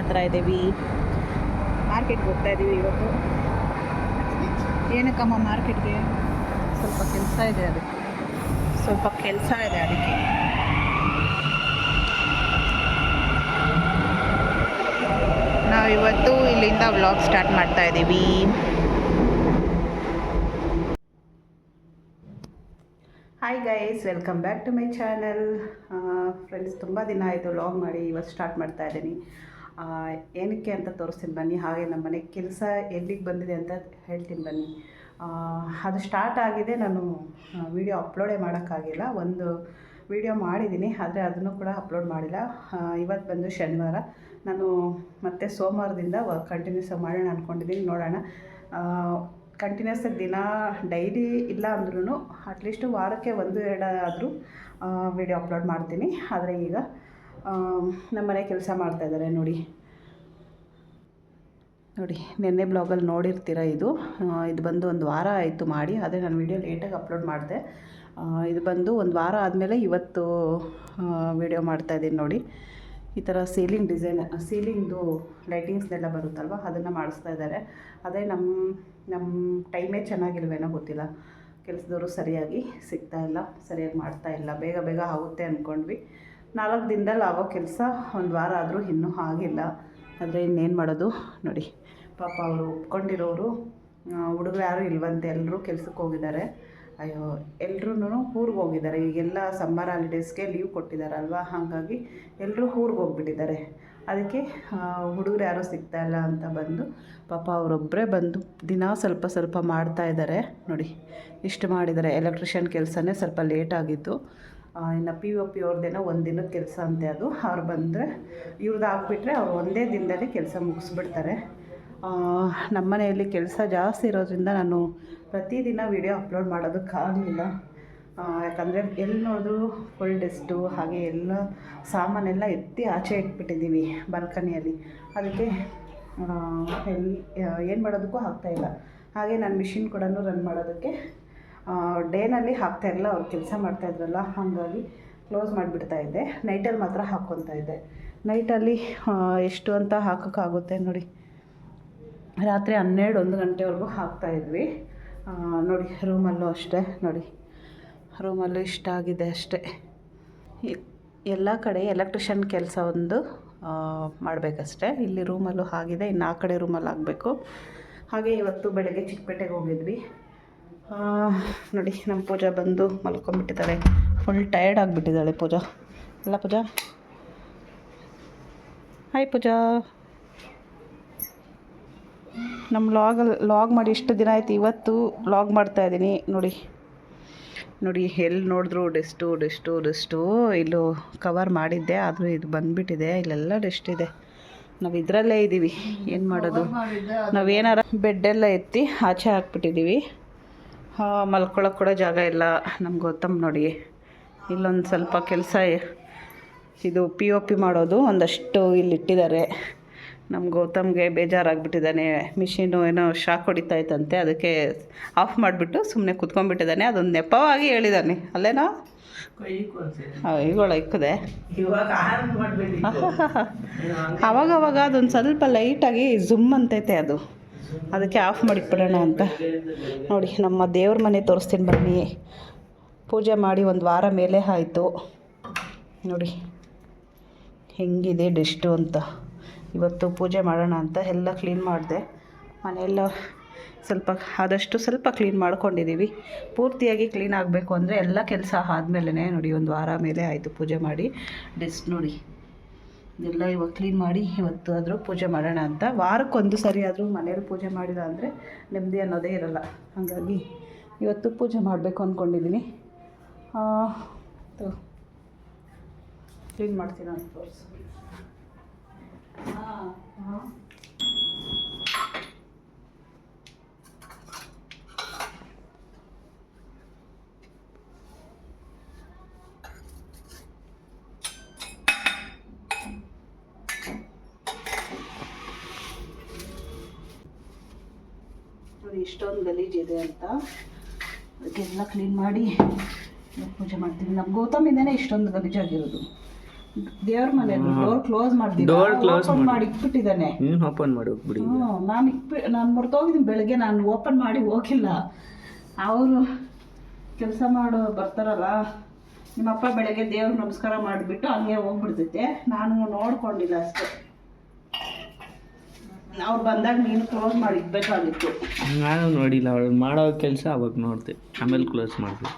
ಹತ್ರ ಇದ್ದೀವಿ. ಮಾರ್ಕೆಟ್ಗೆ ಹೋಗ್ತಾ ಇದ್ದೀವಿ ಇವತ್ತು. ಏನಕ್ಕಮ್ಮ ಮಾರ್ಕೆಟ್ಗೆ? ಸ್ವಲ್ಪ ಕೆಲಸ ಇದೆ ಅದಕ್ಕೆ. ನಾವಿವತ್ತು ಇಲ್ಲಿಂದ ವ್ಲಾಗ್ ಸ್ಟಾರ್ಟ್ ಮಾಡ್ತಾ ಇದ್ದೀವಿ. Hi guys, welcome back to my channel. Friends, ತುಂಬ ದಿನ ಆಯಿತು ವ್ಲಾಗ್ ಮಾಡಿ. ಇವತ್ತು ಸ್ಟಾರ್ಟ್ ಮಾಡ್ತಾ ಇದ್ದೀನಿ. ಏನಕ್ಕೆ ಅಂತ ತೋರಿಸ್ತೀನಿ ಬನ್ನಿ. ಹಾಗೆ ನಮ್ಮ ಮನೆ ಕೆಲಸ ಎಲ್ಲಿಗೆ ಬಂದಿದೆ ಅಂತ ಹೇಳ್ತೀನಿ ಬನ್ನಿ. ಅದು ಸ್ಟಾರ್ಟ್ ಆಗಿದೆ. ನಾನು ವಿಡಿಯೋ ಅಪ್ಲೋಡೇ ಮಾಡೋಕ್ಕಾಗಿಲ್ಲ. ಒಂದು ವಿಡಿಯೋ ಮಾಡಿದ್ದೀನಿ, ಆದರೆ ಅದನ್ನು ಕೂಡ ಅಪ್ಲೋಡ್ ಮಾಡಿಲ್ಲ. ಇವತ್ತು ಬಂದು ಶನಿವಾರ. ನಾನು ಮತ್ತೆ ಸೋಮವಾರದಿಂದ ಕಂಟಿನ್ಯೂಸ್ ಮಾಡೋಣ ಅಂದ್ಕೊಂಡಿದ್ದೀನಿ. ನೋಡೋಣ. ಕಂಟಿನ್ಯೂಸ್ ದಿನ ಡೈಲಿ ಇಲ್ಲ ಅಂದ್ರೂ ಅಟ್ಲೀಸ್ಟ್ ವಾರಕ್ಕೆ 1-2 ಆದರೂ ವಿಡಿಯೋ ಅಪ್ಲೋಡ್ ಮಾಡ್ತೀನಿ. ಆದರೆ ಈಗ ನಮ್ಮ ಮನೆ ಕೆಲಸ ಮಾಡ್ತಾಯಿದ್ದಾರೆ ನೋಡಿ. ನೆನ್ನೆ ಬ್ಲಾಗಲ್ಲಿ ನೋಡಿರ್ತೀರ. ಇದು ಬಂದು 1 ವಾರ ಆಯಿತು ಮಾಡಿ. ಆದರೆ ನಾನು ವಿಡಿಯೋ ಲೇಟಾಗಿ ಅಪ್ಲೋಡ್ ಮಾಡಿದೆ. ಇದು ಬಂದು 1 ವಾರ ಆದಮೇಲೆ ಇವತ್ತು ವಿಡಿಯೋ ಮಾಡ್ತಾಯಿದ್ದೀನಿ ನೋಡಿ. ಈ ಥರ ಸೀಲಿಂಗ್ದು ಲೈಟಿಂಗ್ಸ್ನೆಲ್ಲ ಬರುತ್ತಲ್ವ, ಅದನ್ನು ಮಾಡಿಸ್ತಾ ಇದ್ದಾರೆ. ಅದೇ ನಮ್ಮ ಟೈಮೇ ಚೆನ್ನಾಗಿಲ್ವೇನೋ ಗೊತ್ತಿಲ್ಲ. ಕೆಲಸದವರು ಸರಿಯಾಗಿ ಸಿಗ್ತಾಯಿಲ್ಲ, ಸರಿಯಾಗಿ ಮಾಡ್ತಾಯಿಲ್ಲ. ಬೇಗ ಆಗುತ್ತೆ ಅಂದ್ಕೊಂಡ್ವಿ. 4 ದಿನದಲ್ಲಿ ಆಗೋ ಕೆಲಸ 1 ವಾರ ಆದರೂ ಇನ್ನೂ ಆಗಿಲ್ಲ. ಆದರೆ ಇನ್ನೇನು ಮಾಡೋದು ನೋಡಿ. ಪಾಪ ಅವರು ಒಪ್ಕೊಂಡಿರೋರು ಹುಡುಗರು ಯಾರೂ ಇಲ್ವಂತೆ, ಎಲ್ಲರೂ ಕೆಲ್ಸಕ್ಕೆ ಹೋಗಿದ್ದಾರೆ. ಅಯ್ಯೋ, ಎಲ್ಲರೂ ಊರಿಗೆ ಹೋಗಿದ್ದಾರೆ. ಈಗೆಲ್ಲ ಸಮ್ಮರ್ ಹಾಲಿಡೇಸ್ಗೆ ಲೀವ್ ಕೊಟ್ಟಿದ್ದಾರಲ್ವ, ಹಾಗಾಗಿ ಎಲ್ಲರೂ ಊರಿಗೆ ಹೋಗ್ಬಿಟ್ಟಿದ್ದಾರೆ. ಅದಕ್ಕೆ ಹುಡುಗರು ಯಾರೂ ಸಿಗ್ತಾಯಿಲ್ಲ ಅಂತ ಬಂದು ಪಾಪ ಅವರೊಬ್ಬರೇ ಬಂದು ದಿನ ಸ್ವಲ್ಪ ಮಾಡ್ತಾಯಿದ್ದಾರೆ ನೋಡಿ. ಇಷ್ಟು ಮಾಡಿದ್ದಾರೆ. ಎಲೆಕ್ಟ್ರಿಷಿಯನ್ ಕೆಲಸನೇ ಸ್ವಲ್ಪ ಲೇಟಾಗಿದ್ದು. ಇನ್ನು POP ಅವ್ರದ್ದೇನೋ 1 ದಿನದ ಕೆಲಸ ಅಂತೆ. ಅದು ಅವ್ರು ಬಂದರೆ ಇವ್ರದ್ದು ಹಾಕ್ಬಿಟ್ರೆ ಅವ್ರು ಒಂದೇ ದಿನದಲ್ಲಿ ಕೆಲಸ ಮುಗಿಸ್ಬಿಡ್ತಾರೆ. ನಮ್ಮ ಮನೆಯಲ್ಲಿ ಕೆಲಸ ಜಾಸ್ತಿ ಇರೋದ್ರಿಂದ ನಾನು ಪ್ರತಿದಿನ ವಿಡಿಯೋ ಅಪ್ಲೋಡ್ ಮಾಡೋದಕ್ಕಾಗಲಿಲ್ಲ. ಯಾಕಂದರೆ ಎಲ್ಲಿ ನೋಡಿದ್ರು ಫುಲ್ ಡೆಸ್ಟು, ಹಾಗೆ ಎಲ್ಲ ಸಾಮಾನೆಲ್ಲ ಎತ್ತಿ ಆಚೆ ಇಟ್ಬಿಟ್ಟಿದ್ದೀವಿ ಬಾಲ್ಕನಿಯಲ್ಲಿ. ಅದಕ್ಕೆ ಏನು ಮಾಡೋದಕ್ಕೂ ಆಗ್ತಾಯಿಲ್ಲ. ಹಾಗೆ ನಾನು ಮಿಷಿನ್ ಕೂಡ ರನ್ ಮಾಡೋದಕ್ಕೆ ಡೇನಲ್ಲಿ ಹಾಕ್ತಾಯಿರಲಿಲ್ಲ. ಅವ್ರು ಕೆಲಸ ಮಾಡ್ತಾಯಿದ್ರಲ್ಲ, ಹಾಗಾಗಿ ಕ್ಲೋಸ್ ಮಾಡಿಬಿಡ್ತಾಯಿದ್ದೆ. ನೈಟಲ್ಲಿ ಮಾತ್ರ ಹಾಕ್ಕೊತಾ ಇದ್ದೆ. ನೈಟಲ್ಲಿ ಎಷ್ಟು ಅಂತ ಹಾಕೋಕ್ಕಾಗುತ್ತೆ ನೋಡಿ. ರಾತ್ರಿ 12-1 ಗಂಟೆವರೆಗೂ ಹಾಕ್ತಾಯಿದ್ವಿ ನೋಡಿ. ರೂಮಲ್ಲೂ ಅಷ್ಟೇ ನೋಡಿ. ರೂಮಲ್ಲೂ ಇಷ್ಟ ಆಗಿದೆ ಅಷ್ಟೇ. ಎಲ್ಲ ಕಡೆ ಎಲೆಕ್ಟ್ರಿಷಿಯನ್ ಕೆಲಸ ಒಂದು ಮಾಡಬೇಕಷ್ಟೆ. ಇಲ್ಲಿ ರೂಮಲ್ಲೂ ಆಗಿದೆ, ಇನ್ನು ಆ ಕಡೆ ರೂಮಲ್ಲಿ ಆಗಬೇಕು. ಹಾಗೆ ಇವತ್ತು ಬೆಳಗ್ಗೆ ಚಿಕ್ಕಪೇಟೆಗೆ ಹೋಗಿದ್ವಿ ನೋಡಿ. ನಮ್ಮ ಪೂಜಾ ಬಂದು ಮಲ್ಕೊಂಡ್ಬಿಟ್ಟಿದ್ದಾಳೆ. ಫುಲ್ ಟಯರ್ಡ್ ಆಗಿಬಿಟ್ಟಿದ್ದಾಳೆ ಪೂಜಾ. ಅಲ್ಲ ಪೂಜಾ? ಹಾಯ್ ಪೂಜಾ. ನಮ್ಮ ಲಾಗ್ ಮಾಡಿ ಇಷ್ಟು ದಿನ ಆಯ್ತು. ಇವತ್ತು ಲಾಗ್ ಮಾಡ್ತಾಯಿದ್ದೀನಿ ನೋಡಿ. ಎಲ್ಲಿ ನೋಡಿದ್ರು ಡೆಸ್ಟು. ಇಲ್ಲೂ ಕವರ್ ಮಾಡಿದ್ದೆ, ಆದರೂ ಇದು ಬಂದುಬಿಟ್ಟಿದೆ. ಇಲ್ಲೆಲ್ಲ ಡೆಸ್ಟ್ ಇದೆ. ನಾವು ಇದರಲ್ಲೇ ಇದ್ದೀವಿ, ಏನು ಮಾಡೋದು. ನಾವೇನಾರ ಬೆಡ್ಡೆಲ್ಲ ಎತ್ತಿ ಆಚೆ ಹಾಕ್ಬಿಟ್ಟಿದ್ದೀವಿ. ಮಲ್ಕೊಳ್ಳೋಕೆ ಕೂಡ ಜಾಗ ಇಲ್ಲ. ನಮ್ಗೆ ಗೌತಮ್ ನೋಡಿ, ಇಲ್ಲೊಂದು ಸ್ವಲ್ಪ ಕೆಲಸ, ಇದು POP ಮಾಡೋದು ಒಂದಷ್ಟು ಇಲ್ಲಿಟ್ಟಿದ್ದಾರೆ. ನಮ್ಮ ಗೌತಮ್ಗೆ ಬೇಜಾರಾಗಿಬಿಟ್ಟಿದ್ದಾನೆ. ಮಿಷಿನು ಏನೋ ಶಾಕ್ ಹೊಡಿತಾಯ್ತಂತೆ, ಅದಕ್ಕೆ ಆಫ್ ಮಾಡಿಬಿಟ್ಟು ಸುಮ್ಮನೆ ಕುತ್ಕೊಂಡ್ಬಿಟ್ಟಿದ್ದಾನೆ. ಅದೊಂದು ನೆಪವಾಗಿ ಹೇಳಿದ್ದಾನೆ ಅಲ್ಲೇನೋ. ಇವುಗಳು ಇಕ್ಕದೆ ಅವಾಗವಾಗ ಅದೊಂದು ಸ್ವಲ್ಪ ಲೈಟಾಗಿ ಝುಮ್ ಅಂತೈತೆ, ಅದಕ್ಕೆ ಆಫ್ ಮಾಡಿಬಿಡೋಣ ಅಂತ ನೋಡಿ. ನಮ್ಮ ದೇವ್ರ ಮನೆ ತೋರಿಸ್ತೀನಿ ಬನ್ನಿ. ಪೂಜೆ ಮಾಡಿ 1 ವಾರ ಮೇಲೆ ಆಯಿತು ನೋಡಿ. ಹೆಂಗಿದೆ ಡೆಸ್ಟು ಅಂತ. ಇವತ್ತು ಪೂಜೆ ಮಾಡೋಣ ಅಂತ ಎಲ್ಲ ಕ್ಲೀನ್ ಮಾಡಿದೆ. ಮನೆಯೆಲ್ಲ ಸ್ವಲ್ಪ ಕ್ಲೀನ್ ಮಾಡ್ಕೊಂಡಿದ್ದೀವಿ. ಪೂರ್ತಿಯಾಗಿ ಕ್ಲೀನ್ ಆಗಬೇಕು ಅಂದರೆ ಎಲ್ಲ ಕೆಲಸ ಆದಮೇಲೆ ನೋಡಿ. 1 ವಾರ ಮೇಲೆ ಆಯಿತು ಪೂಜೆ ಮಾಡಿ. ಡೆಸ್ಟ್ ನೋಡಿ, ಎಲ್ಲ ಇವಾಗ ಕ್ಲೀನ್ ಮಾಡಿ ಇವತ್ತು ಆದರೂ ಪೂಜೆ ಮಾಡೋಣ ಅಂತ. ವಾರಕ್ಕೊಂದು ಸರಿ ಆದರೂ ಮನೇಲಿ ಪೂಜೆ ಮಾಡಿಲ್ಲ ಅಂದರೆ ನೆಮ್ಮದಿ ಅನ್ನೋದೇ ಇರಲ್ಲ. ಹಾಗಾಗಿ ಇವತ್ತು ಪೂಜೆ ಮಾಡಬೇಕು ಅಂದ್ಕೊಂಡಿದ್ದೀನಿ. ಕ್ಲೀನ್ ಮಾಡ್ತೀನಿ ಅಂತ ತೋರಿಸು. ನೋಡಿ ಇಷ್ಟೊಂದು ಗಲೀಜಿದೆ ಅಂತ ಅದಕ್ಕೆಲ್ಲ ಕ್ಲೀನ್ ಮಾಡಿ ಪೂಜೆ ಮಾಡ್ತೀವಿ. ನಮ್ಮ ಗೌತಮಿಂದನೇ ಇಷ್ಟೊಂದು ಗಲೀಜಾಗಿರೋದು. ದೇವ್ರ ಮನೆ ಡೋರ್ ಕ್ಲೋಸ್ ಮಾಡಿದ್ದೀನಿ, ಡೋರ್ ಕ್ಲೋಸ್ ಮಾಡಿ ಇಟ್ಬಿಟ್ಟಿದ್ದಾನೆ. ನೀನು ಓಪನ್ ಮಾಡಿ ಹೋಗ್ಬಿಡಿ. ನಾನು ಮರ್ತೋಗಿದ್ದೀನಿ, ಬೆಳಗ್ಗೆ ನಾನು ಓಪನ್ ಮಾಡಿ ಹೋಗಿಲ್ಲ. ಅವರು ಕೆಲಸ ಮಾಡೋ ಬರ್ತಾರಲ್ಲ ನಿಮ್ಮಪ್ಪ, ಬೆಳಗ್ಗೆ ದೇವ್ರ ನಮಸ್ಕಾರ ಮಾಡಿಬಿಟ್ಟು ಹಂಗೆ ಹೋಗ್ಬಿಡ್ತೈತೆ. ನಾನು ನೋಡ್ಕೊಂಡಿಲ್ಲ ಅಷ್ಟೇ. ಅವ್ರು ಬಂದಾಗ ನೀನು ಕ್ಲೋಸ್ ಮಾಡಿ ಇಡ್ಬೇಕಾಗಿತ್ತು. ನಾನು ನೋಡಿಲ್ಲ, ಅವಳು ಮಾಡೋ ಕೆಲಸ ಅವಾಗ ನೋಡಿದೆ, ಆಮೇಲೆ ಕ್ಲೋಸ್ ಮಾಡಿದೆ.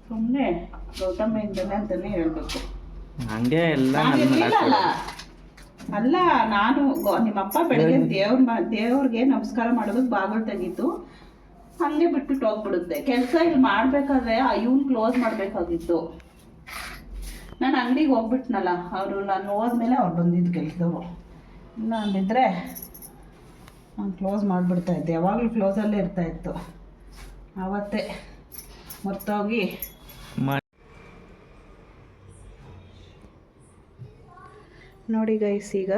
ಸುಮ್ಮನೆ ಗೌತಮ ಇದ್ದಾನೆ ಅಂತಾನೆ ಹೇಳ್ಬೇಕು. ಹಂಗೆ ಎಲ್ಲ ಅಲ್ಲ, ನಾನು ನಿಮ್ಮಪ್ಪ ಬೆಳಗ್ಗೆ ದೇವ್ರಿಗೆ ನಮಸ್ಕಾರ ಮಾಡೋದಕ್ಕೆ ಬಾಗಿಲು ತೆಗಿತು, ಹಂಗೆ ಬಿಟ್ಬಿಟ್ಟು ಹೋಗ್ಬಿಡುತ್ತೆ. ಕೆಲಸ ಇಲ್ಲಿ ಮಾಡಬೇಕಾದ್ರೆ ಇವ್ನು ಕ್ಲೋಸ್ ಮಾಡಬೇಕಾಗಿತ್ತು. ನಾನು ಅಂಗಡಿಗೆ ಹೋಗ್ಬಿಟ್ನಲ್ಲ, ಅವರು ನಾನು ಹೋದ್ಮೇಲೆ ಅವ್ರು ಬಂದಿದ್ದು ಕೆಲಸದವರು. ಇಲ್ಲ ಅಂದಿದ್ರೆ ನಾನು ಕ್ಲೋಸ್ ಮಾಡಿಬಿಡ್ತಾಯಿದ್ದೆ. ಯಾವಾಗಲೂ ಕ್ಲೋಸಲ್ಲೇ ಇರ್ತಾಯಿತ್ತು. ಆವತ್ತೇ ಮರ್ತೋಗಿ ನೋಡಿ ಗೈಸ್, ಈಗ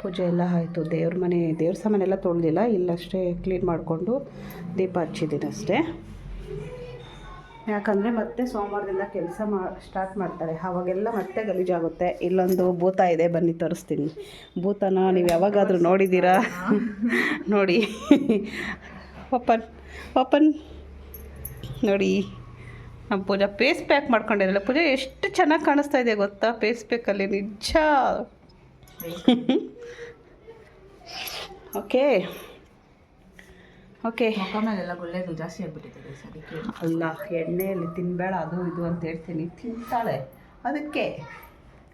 ಪೂಜೆ ಎಲ್ಲ ಆಯಿತು. ದೇವ್ರ ಸಾಮಾನೆಲ್ಲ ತೊಳೆದಿಲ್ಲ, ಇಲ್ಲಷ್ಟೇ ಕ್ಲೀನ್ ಮಾಡಿಕೊಂಡು ದೀಪ ಹಚ್ಚಿದ್ದೀನಿ ಅಷ್ಟೇ. ಯಾಕಂದರೆ ಮತ್ತೆ ಸೋಮವಾರದಿಂದ ಕೆಲಸ ಸ್ಟಾರ್ಟ್ ಮಾಡ್ತಾರೆ, ಆವಾಗೆಲ್ಲ ಮತ್ತೆ ಗಲೀಜಾಗುತ್ತೆ. ಇಲ್ಲೊಂದು ಭೂತ ಇದೆ, ಬನ್ನಿ ತೋರಿಸ್ತೀನಿ. ಭೂತನ ನೀವು ಯಾವಾಗಾದರೂ ನೋಡಿದ್ದೀರಾ? ನೋಡಿ, ಓಪನ್ ನೋಡಿ. ನಮ್ಮ ಪೂಜಾ ಫೇಸ್ ಪ್ಯಾಕ್ ಮಾಡ್ಕೊಂಡಿರಲ್ಲ. ಪೂಜಾ ಎಷ್ಟು ಚೆನ್ನಾಗಿ ಕಾಣಿಸ್ತಾ ಇದೆ ಗೊತ್ತಾ ಫೇಸ್ ಪ್ಯಾಕಲ್ಲಿ, ನಿಜ. ಓಕೆ ಮೊಕಮೇಲೆಲ್ಲ ಗುಳ್ಳೆದು ಜಾಸ್ತಿ ಆಗಿಬಿಟ್ಟಿದೆ. ಅಲ್ಲ, ಎಣ್ಣೆಯಲ್ಲಿ ತಿನ್ನಬೇಡ ಅದು ಇದು ಅಂತ ಹೇಳ್ತೀನಿ, ತಿಂತಾಳೆ, ಅದಕ್ಕೆ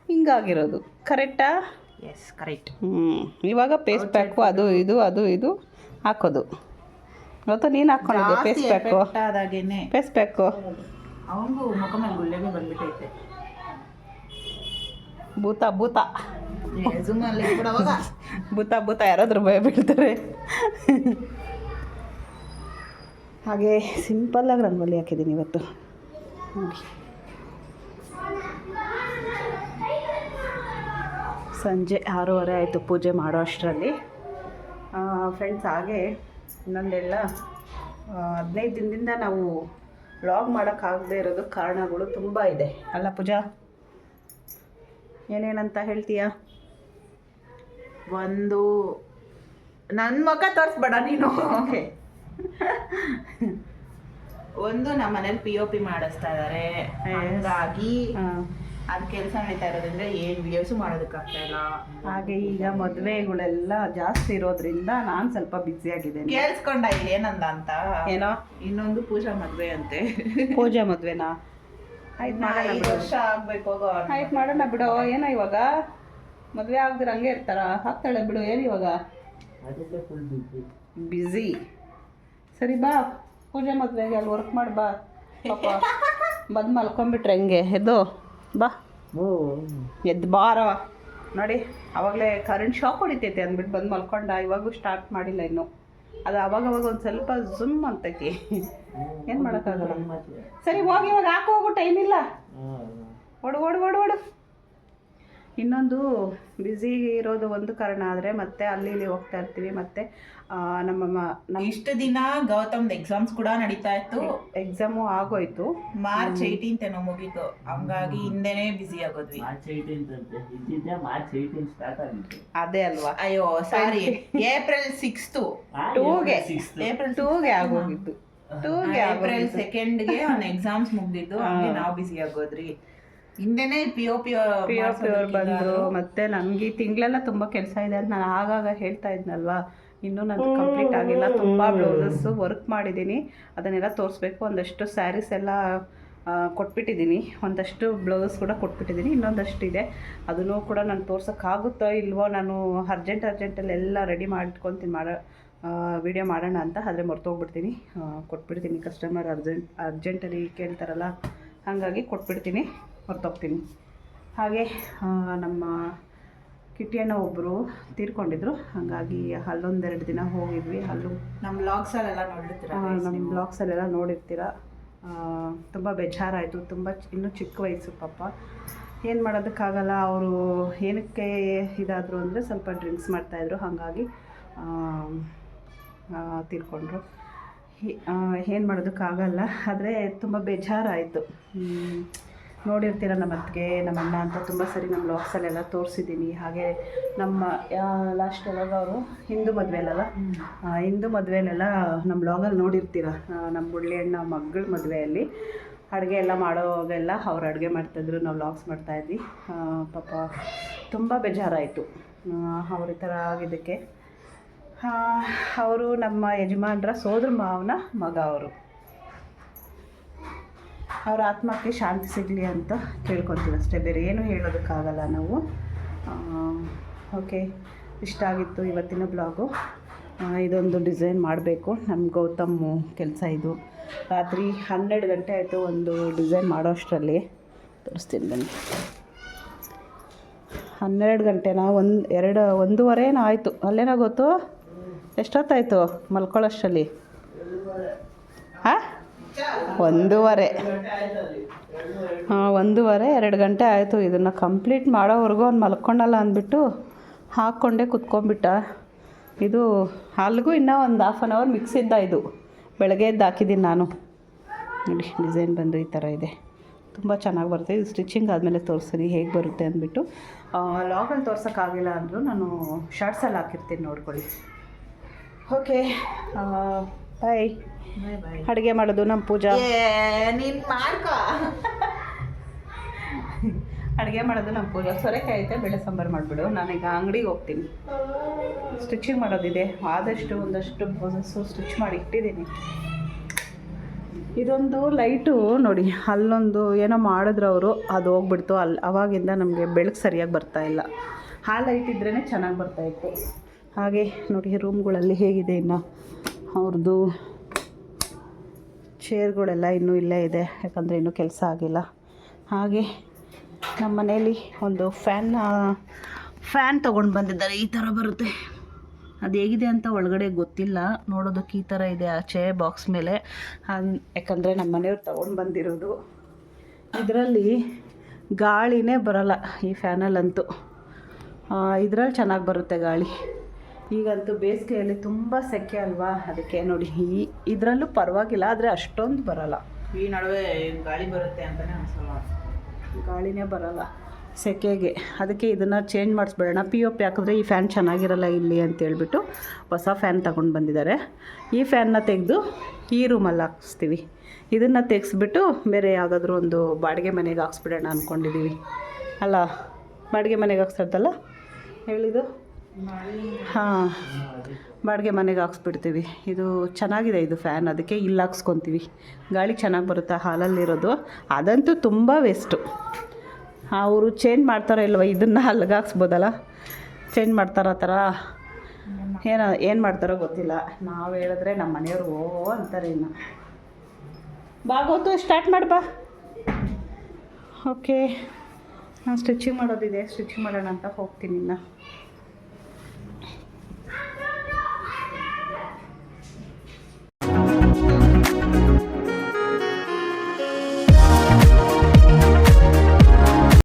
ಹಿಂಗಾಗಿರೋದು. ಕರೆಕ್ಟಾ? Yes, correct. ಇವಾಗ ಫೇಸ್ ಪ್ಯಾಕು ಅದು ಇದು ಹಾಕೋದು ಗೊತ್ತಾ? ನೀನು ಹಾಕ್ಕೊಂಡಿದ್ದೆ ಫೇಸ್ ಪ್ಯಾಕು? ಫೇಸ್ ಪ್ಯಾಕು ಅವನಿಗೂ ಮುಖ ಮೇಲೆ ಗುಳ್ಳೆಗೆ ಬಂದ್ಬಿಟ್ಟೈತೆ. ಭೂತ ಝೂಮಲ್ಲಿ ಬಿಡವಾಗ ಭೂತ ಯಾರಾದರೂ ಭಯ ಬೀಳ್ತಾರೆ. ಹಾಗೆ ಸಿಂಪಲ್ಲಾಗಿ ರಂಗೋಲಿ ಹಾಕಿದ್ದೀನಿ ಇವತ್ತು ನೋಡಿ. ಸಂಜೆ 6:30 ಆಯಿತು ಪೂಜೆ ಮಾಡೋ ಅಷ್ಟರಲ್ಲಿ. ಫ್ರೆಂಡ್ಸ್, ಹಾಗೆ ಇನ್ನೊಂದೆಲ್ಲ 15 ದಿನದಿಂದ ನಾವು ವ್ಲಾಗ್ ಮಾಡೋಕ್ಕಾಗದೇ ಇರೋದು ಕಾರಣಗಳು ತುಂಬ ಇದೆ ಅಲ್ಲ ಪೂಜಾ? ಏನೇನಂತ ಹೇಳ್ತೀಯಾ? ಒಂದು, ನನ್ನ ಮುಖ ತೋರಿಸ್ಬೇಡ ನೀನು. ಓಕೆ, ಒಂದು ನಮ್ಮ ಮನೇಲಿ POP ಮಾಡಿಸ್ತಾ ಇದ್ದಾರೆ, ಹಾಗಾಗಿ ಅದು ಕೆಲಸ ನಡೀತಾ ಇರೋದ್ರಿಂದ ಏನು ವಿಡಿಯೋಸು ಮಾಡೋದಕ್ಕಾಗ್ತಾ ಇಲ್ಲ. ಹಾಗೆ ಈಗ ಮದುವೆಗಳೆಲ್ಲ ಜಾಸ್ತಿ ಇರೋದ್ರಿಂದ ನಾನು ಸ್ವಲ್ಪ ಬ್ಯುಸಿಯಾಗಿದ್ದೇನೆ. ಕೇಳಿಸ್ಕೊಂಡ ಇಲ್ಲಿ ಏನಂದ ಅಂತ? ಏನೋ ಇನ್ನೊಂದು ಪೂಜಾ ಮದುವೆ ಅಂತೆ. ಪೂಜಾ ಮದುವೆನಾ? ಆಯ್ತು, ಮಾಡೋಣ ಬಿಡು. ವರ್ಷ ಆಗ್ಬೇಕು. ಆಯ್ತು, ಮಾಡೋಣ ಬಿಡು. ಏನೋ ಇವಾಗ ಮದುವೆ ಆಗದಿರ ಹಂಗೆ ಇರ್ತಾರ? ಹಾಕ್ತಾಳೆ ಬಿಡು. ಏನು ಇವಾಗ ಬ್ಯುಸಿ? ಸರಿ ಬಾ, ಪೂಜೆ ಮದುವೆಗೆ ಅಲ್ಲಿ ವರ್ಕ್ ಮಾಡಿ ಬಾ. ಪಾಪ ಬಂದು ಮಲ್ಕೊಂಬಿಟ್ರೆ ಹೆಂಗೆ? ಎದ್ದು ಬಾ, ಎದ್ದು ಬಾರ. ನೋಡಿ, ಆವಾಗಲೇ ಕರೆಂಟ್ ಶಾಕ್ ಹೊಡಿತೈತೆ ಅಂದ್ಬಿಟ್ಟು ಬಂದು ಮಲ್ಕೊಂಡ. ಇವಾಗೂ ಸ್ಟಾರ್ಟ್ ಮಾಡಿಲ್ಲ ಇನ್ನು. ಅದು ಅವಾಗವಾಗ ಒಂದು ಸ್ವಲ್ಪ ಝುಮ್ ಅಂತೈತಿ, ಏನು ಮಾಡೋಕ್ಕಾಗಲ್ಲ. ಸರಿ ಹೋಗಿ, ಇವಾಗ ಹಾಕೋಗು, ಟೈಮ್ ಇಲ್ಲ. ಓಡು. ಇನ್ನೊಂದು ಬ್ಯುಸಿ ಇರೋದು ಒಂದು ಕಾರಣ ಆದರೆ ಮತ್ತೆ ಅಲ್ಲಿ ಇಲ್ಲಿ ಹೋಗ್ತಾ ಇರ್ತೀವಿ. ಮತ್ತು ನಮ್ಮ ಇಷ್ಟು ದಿನ ಗೌತಮ್ದು ಎಕ್ಸಾಮ್ಸ್ ಕೂಡ ನಡೀತಾ ಇತ್ತು. ಎಕ್ಸಾಮು ಆಗೋಯ್ತು, ಮಾರ್ಚ್ 18 ಏನೋ ಮುಗೀತು. ಹಂಗಾಗಿ ಹಿಂದೆನೇ ಬ್ಯುಸಿ ಆಗೋದ್ವಿ. ಅದೇ ಅಲ್ವಾ? ಅಯ್ಯೋ ಸಾರಿ, ಏಪ್ರಿಲ್ 6 ಏಪ್ರಿಲ್ 2ಗೆ ಆಗೋಗಿದ್ದು. ಏಪ್ರಿಲ್ 2ಗೆ ಅವ್ನ ಎಕ್ಸಾಮ್ಸ್ ಮುಗ್ದಿದ್ದು. ಹಂಗೆ ನಾವು ಬ್ಯುಸಿ ಆಗೋದ್ರಿ. ಹಿಂದೆನೇ POP ಅವ್ರು ಬಂದರು. ಮತ್ತು ನನಗೆ ಈ ತಿಂಗಳೆಲ್ಲ ತುಂಬ ಕೆಲಸ ಇದೆ ಅಂತ ನಾನು ಆಗಾಗ ಹೇಳ್ತಾ ಇದ್ನಲ್ವಾ. ಇನ್ನೂ ನಂದು ಕಂಪ್ಲೀಟ್ ಆಗಿಲ್ಲ. ತುಂಬ ಬ್ಲೌಸಸ್ಸು ವರ್ಕ್ ಮಾಡಿದ್ದೀನಿ, ಅದನ್ನೆಲ್ಲ ತೋರಿಸ್ಬೇಕು. ಒಂದಷ್ಟು ಸ್ಯಾರೀಸ್ ಎಲ್ಲ ಕೊಟ್ಬಿಟ್ಟಿದ್ದೀನಿ, ಒಂದಷ್ಟು ಬ್ಲೌಸಸ್ ಕೂಡ ಕೊಟ್ಬಿಟ್ಟಿದ್ದೀನಿ. ಇನ್ನೊಂದಷ್ಟು ಇದೆ, ಅದನ್ನು ಕೂಡ ನಾನು ತೋರ್ಸೋಕ್ಕಾಗುತ್ತೋ ಇಲ್ವೋ. ನಾನು ಅರ್ಜೆಂಟಲ್ಲಿ ಎಲ್ಲ ರೆಡಿ ಮಾಡಿಟ್ಕೊತೀನಿ, ವಿಡಿಯೋ ಮಾಡೋಣ ಅಂತ. ಆದರೆ ಮರ್ತೋಗ್ಬಿಡ್ತೀನಿ, ಕೊಟ್ಬಿಡ್ತೀನಿ. ಕಸ್ಟಮರ್ ಅರ್ಜೆಂಟಲ್ಲಿ ಕೇಳ್ತಾರಲ್ಲ, ಹಾಗಾಗಿ ಕೊಟ್ಬಿಡ್ತೀನಿ, ಹೊರತೋಗ್ತೀನಿ. ಹಾಗೆ ನಮ್ಮ ಕಿಟ್ಟಿಯಣ್ಣ ಒಬ್ಬರು ತೀರ್ಕೊಂಡಿದ್ರು, ಹಾಗಾಗಿ ಅಲ್ಲೊಂದೆರಡು ದಿನ ಹೋಗಿದ್ವಿ. ಅಲ್ಲೂ ನಮ್ಮ ಬ್ಲಾಗ್ಸಲ್ಲೆಲ್ಲ ನೋಡಿರ್ತೀರ. ತುಂಬ ಬೇಜಾರಾಯಿತು. ಇನ್ನೂ ಚಿಕ್ಕ ವಯಸ್ಸು ಪಾಪ, ಏನು ಮಾಡೋದಕ್ಕಾಗಲ್ಲ. ಅವರು ಏನಕ್ಕೆ ಇದಾದರು ಅಂದರೆ ಸ್ವಲ್ಪ ಡ್ರಿಂಕ್ಸ್ ಮಾಡ್ತಾಯಿದ್ರು, ಹಾಗಾಗಿ ತೀರ್ಕೊಂಡ್ರು. ಏನು ಮಾಡೋದಕ್ಕಾಗಲ್ಲ. ಆದರೆ ತುಂಬ ಬೇಜಾರಾಯಿತು. ನೋಡಿರ್ತೀರ ನಮ್ಮ ಅತ್ತಿಗೆ ನಮ್ಮ ಅಣ್ಣ ಅಂತ ತುಂಬ ಸರಿ ನಮ್ಮ ವ್ಲಾಗ್ಸಲ್ಲೆಲ್ಲ ತೋರಿಸಿದ್ದೀನಿ. ಹಾಗೆ ನಮ್ಮ ಲಾಸ್ಟ್ ಯಾವಾಗ ಅವರು ಹಿಂದೂ ಮದುವೆಯಲ್ಲ, ಹಿಂದೂ ಮದುವೆಯಲ್ಲೆಲ್ಲ ನಮ್ಮ ವ್ಲಾಗಲ್ಲಿ ನೋಡಿರ್ತೀರ. ನಮ್ಮ ಬುಳ್ಳಿ ಅಣ್ಣ ಮಗಳ ಮದುವೆಯಲ್ಲಿ ಅಡುಗೆ ಎಲ್ಲ ಮಾಡೋವಾಗೆಲ್ಲ ಅವ್ರು ಅಡುಗೆ ಮಾಡ್ತಾಯಿದ್ರು, ನಾವು ವ್ಲಾಗ್ಸ್ ಮಾಡ್ತಾಯಿದ್ವಿ. ಪಾಪ ತುಂಬ ಬೇಜಾರಾಯಿತು ಅವ್ರ ಈ ಥರ ಆಗಿದ್ದಕ್ಕೆ. ಅವರು ನಮ್ಮ ಯಜಮಾನ್ರ ಸೋದರ ಮಾವನ ಮಗ ಅವರು. ಅವ್ರ ಆತ್ಮಕ್ಕೆ ಶಾಂತಿ ಸಿಗಲಿ ಅಂತ ಕೇಳ್ಕೊತೀವಿ ಅಷ್ಟೇ, ಬೇರೆ ಏನು ಹೇಳೋದಕ್ಕಾಗಲ್ಲ ನಾವು. ಓಕೆ, ಇಷ್ಟ ಆಗಿತ್ತು ಇವತ್ತಿನ ಬ್ಲಾಗು. ಇದೊಂದು ಡಿಸೈನ್ ಮಾಡಬೇಕು, ನಮ್ಮ ಗೌತಮ್ ಕೆಲಸ ಇದು. ರಾತ್ರಿ 12 ಗಂಟೆ ಆಯಿತು ಒಂದು ಡಿಸೈನ್ ಮಾಡೋ ಅಷ್ಟರಲ್ಲಿ. ತೋರಿಸ್ತೀನಿ ಬನ್ನಿ. 12 ಗಂಟೆನಾ, 1:30 ಆಯಿತು. ಅಲ್ಲೇನೋ ಗೊತ್ತು ಎಷ್ಟೊತ್ತಾಯಿತು ಮಲ್ಕೊಳ್ಳೋಷ್ಟರಲ್ಲಿ? ಹಾಂ, 1:30. 2 ಗಂಟೆ ಆಯಿತು. ಇದನ್ನು ಕಂಪ್ಲೀಟ್ ಮಾಡೋವರೆಗೂ ಅವ್ನು ಮಲ್ಕೊಂಡಲ್ಲ ಅಂದ್ಬಿಟ್ಟು ಹಾಕ್ಕೊಂಡೇ ಕುತ್ಕೊಂಡ್ಬಿಟ್ಟ. ಇದು ಅಲ್ಲಿಗೂ ಇನ್ನೂ ಒಂದು 1/2 ಅವರ್ ಮಿಕ್ಸ್ ಇದ್ದ. ಇದು ಬೆಳಗ್ಗೆ ಎದ್ದು ಹಾಕಿದ್ದೀನಿ ನಾನು. ನೋಡಿ ಡಿಸೈನ್ ಬಂದು ಈ ಥರ ಇದೆ, ತುಂಬ ಚೆನ್ನಾಗಿ ಬರುತ್ತೆ. ಇದು ಸ್ಟಿಚಿಂಗ್ ಆದಮೇಲೆ ತೋರಿಸ್ತೀನಿ ಹೇಗೆ ಬರುತ್ತೆ ಅಂದ್ಬಿಟ್ಟು. ಲಾಗಲ್ಲಿ ತೋರ್ಸೋಕ್ಕಾಗಿಲ್ಲ ಅಂದರೂ ನಾನು ಶಾರ್ಟ್ಸಲ್ಲಿ ಹಾಕಿರ್ತೀನಿ, ನೋಡ್ಕೊಳ್ಳಿ. ಓಕೆ, ಬಾಯ್. ಅಡುಗೆ ಮಾಡೋದು ನಮ್ಮ ಪೂಜಾ. ನೀನು ಮಾಡ್ಕೋ. ಅಡುಗೆ ಮಾಡೋದು ನಮ್ಮ ಪೂಜಾ. ಸೊರೆಕಾಯಿ ಐತೆ, ಬೇಳೆ ಸಾಂಬಾರು ಮಾಡಿಬಿಡು. ನಾನೀಗ ಅಂಗಡಿಗೆ ಹೋಗ್ತೀನಿ. ಸ್ಟಿಚಿಂಗ್ ಮಾಡೋದಿದೆ, ಆದಷ್ಟು ಒಂದಷ್ಟು ಬ್ಲೌಸಸ್ಸು ಸ್ಟಿಚ್ ಮಾಡಿ ಇಟ್ಟಿದ್ದೀನಿ. ಇದೊಂದು ಲೈಟು ನೋಡಿ, ಅಲ್ಲೊಂದು ಏನೋ ಮಾಡಿದ್ರು ಅವರು, ಅದು ಹೋಗ್ಬಿಡ್ತು. ಅವಾಗಿಂದ ನಮಗೆ ಬೆಳಕು ಸರಿಯಾಗಿ ಬರ್ತಾಯಿಲ್ಲ. ಆ ಲೈಟ್ ಇದ್ರೇ ಚೆನ್ನಾಗಿ ಬರ್ತಾಯಿತ್ತು. ಹಾಗೆ ನೋಡಿ ರೂಮ್ಗಳಲ್ಲಿ ಹೇಗಿದೆ, ಇನ್ನು ಅವ್ರದ್ದು ಚೇರ್ಗಳೆಲ್ಲ ಇನ್ನೂ ಇಲ್ಲೇ ಇದೆ, ಯಾಕಂದರೆ ಇನ್ನೂ ಕೆಲಸ ಆಗಿಲ್ಲ. ಹಾಗೆ ನಮ್ಮ ಮನೇಲಿ ಒಂದು ಫ್ಯಾನ್ ತೊಗೊಂಡು ಬಂದಿದ್ದಾರೆ. ಈ ಥರ ಬರುತ್ತೆ, ಅದು ಹೇಗಿದೆ ಅಂತ ಒಳಗಡೆ ಗೊತ್ತಿಲ್ಲ, ನೋಡೋದಕ್ಕೆ ಈ ಥರ ಇದೆ ಆಚೆ ಬಾಕ್ಸ್ ಮೇಲೆ. ಯಾಕಂದರೆ ನಮ್ಮ ಮನೆಯವ್ರು ತೊಗೊಂಡು ಬಂದಿರೋದು. ಇದರಲ್ಲಿ ಗಾಳಿನೇ ಬರೋಲ್ಲ ಈ ಫ್ಯಾನಲ್ಲಂತೂ. ಇದರಲ್ಲಿ ಚೆನ್ನಾಗಿ ಬರುತ್ತೆ ಗಾಳಿ. ಈಗಂತೂ ಬೇಸಿಗೆಯಲ್ಲಿ ತುಂಬ ಸೆಕೆ ಅಲ್ವಾ, ಅದಕ್ಕೆ ನೋಡಿ ಇದರಲ್ಲೂ ಪರವಾಗಿಲ್ಲ, ಆದರೆ ಅಷ್ಟೊಂದು ಬರೋಲ್ಲ. ಈ ನಡುವೆ ಗಾಳಿ ಬರುತ್ತೆ ಅಂತಲೇ ಅನಿಸಲ್ಲ, ಗಾಳಿನೇ ಬರೋಲ್ಲ ಸೆಕೆಗೆ. ಅದಕ್ಕೆ ಇದನ್ನು ಚೇಂಜ್ ಮಾಡಿಸ್ಬೇಡೋಣ, POP ಹಾಕಿದ್ರೆ ಈ ಫ್ಯಾನ್ ಚೆನ್ನಾಗಿರಲ್ಲ ಇಲ್ಲಿ ಅಂತೇಳ್ಬಿಟ್ಟು ಹೊಸ ಫ್ಯಾನ್ ತಗೊಂಡು ಬಂದಿದ್ದಾರೆ. ಈ ಫ್ಯಾನ್ನ ತೆಗೆದು ಈ ರೂಮಲ್ಲಿ ಹಾಕಿಸ್ತೀವಿ. ಇದನ್ನು ತೆಗೆಸ್ಬಿಟ್ಟು ಬೇರೆ ಯಾವುದಾದ್ರೂ ಒಂದು ಬಾಡಿಗೆ ಮನೆಗೆ ಹಾಕ್ಸ್ಬಿಡೋಣ ಅಂದ್ಕೊಂಡಿದ್ದೀವಿ. ಅಲ್ಲ, ಬಾಡಿಗೆ ಮನೆಗೆ ಹಾಕ್ಸೋದಲ್ಲ ಹೇಳಿದ್ದು. ಹಾಂ, ಬಾಡಿಗೆ ಮನೆಗೆ ಹಾಕ್ಸ್ಬಿಡ್ತೀವಿ. ಇದು ಚೆನ್ನಾಗಿದೆ ಇದು ಫ್ಯಾನ್, ಅದಕ್ಕೆ ಇಲ್ಲಿ ಹಾಕ್ಸ್ಕೊತೀವಿ. ಗಾಳಿ ಚೆನ್ನಾಗಿ ಬರುತ್ತೆ ಹಾಲಲ್ಲಿರೋದು. ಅದಂತೂ ತುಂಬ ವೇಸ್ಟು. ಅವರು ಚೇಂಜ್ ಮಾಡ್ತಾರೋ ಇಲ್ವ, ಇದನ್ನು ಅಲ್ಲಿಗೆ ಹಾಕ್ಸ್ಬೋದಲ್ಲ, ಚೇಂಜ್ ಮಾಡ್ತಾರೋ ಆ ಥರ. ಏನು ಮಾಡ್ತಾರೋ ಗೊತ್ತಿಲ್ಲ. ನಾವು ಹೇಳಿದ್ರೆ ನಮ್ಮ ಮನೆಯವರು ಓ ಅಂತಾರೆ. ಇನ್ನು ಬಾಗೋತು ಸ್ಟಾರ್ಟ್ ಮಾಡಿ ಬಾ. ಓಕೆ, ನಾನು ಸ್ಟಿಚಿಂಗ್ ಮಾಡೋದಿದೆ, ಸ್ಟಿಚಿಂಗ್ ಮಾಡೋಣ ಅಂತ ಹೋಗ್ತೀನಿ ಇನ್ನು.